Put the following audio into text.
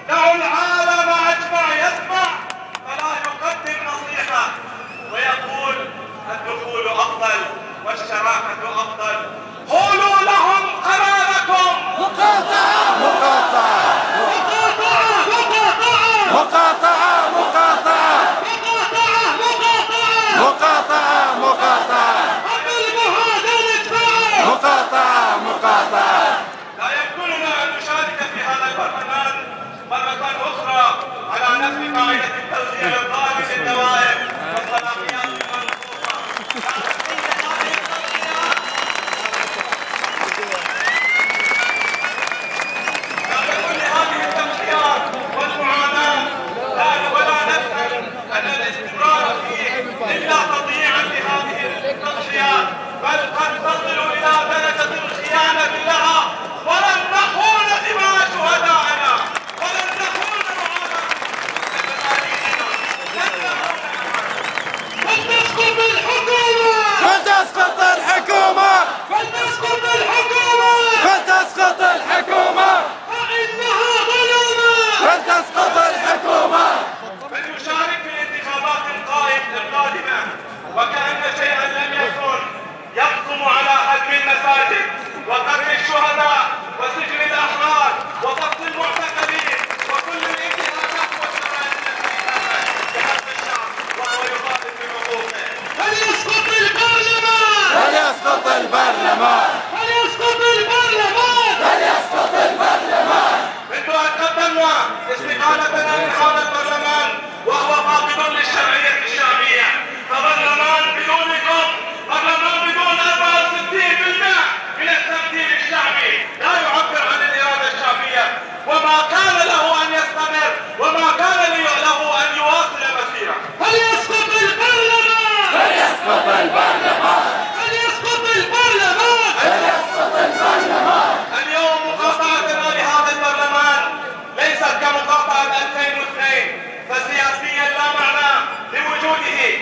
دعوا العالم أجمع يسمع فلا يقدم نصيحة ويقول الدخول أفضل والشراكة أفضل. قولوا لهم قراركم. مقاطعة مقاطعة مقاطعة مقاطعة مقاطعة مقاطعة مقاطعة مقاطعة بالمهادنة معه. مقاطعة مقاطعة. لا يمكننا أن نشارك في هذا البرلمان مرة أخرى على نفس قاعدة التوزيع الظالم للدوائر والصلاحيات المنصوصة. بعد كل هذه التضحيات والمعاناة ولا نسأل أن الاستمرار فيه إلا تضييعا لهذه التضحيات، بل قد تصل إلى درجة الخيانة لها. ولن نخون دماء شهدائنا، ولن نخون فلتسقط الحكومة. فلتسقط الحكومة. فلتسقط الحكومة. فلتسقط الحكومة. فإنها ظلمة. فلتسقط الحكومة. من يشارك في الانتخابات القادمة وكأن شيئا لم يكن يقسم على هدم المساجد وقتل الشهداء وسجن الأحرار وضبط المعتقلين وكل الانتهاكات والشرائع التي تمت بحق الشعب وهو يقاتل بحقوقه. فليسقط البرلمان. فليسقط البرلمان. فليسقط البرلمان. فليسقط البرلمان. منذ أن قدمنا استقالتنا من هذا البرلمان وهو فاقد للشرعية الشعبية، فبرلمان بدونكم، برلمان بدون 64% من التمثيل الشعبي لا يعبر عن الإرادة الشعبية، وما كان له أن يستمر وما كان له أن يواصل مسيره. فليسقط البرلمان. فليسقط البرلمان. فليسقط البرلمان. فليسقط البرلمان. اليوم مقاطعتنا لهذا البرلمان ليست كمقاطعة 2002، فسياسيا لا معنى لوجوده.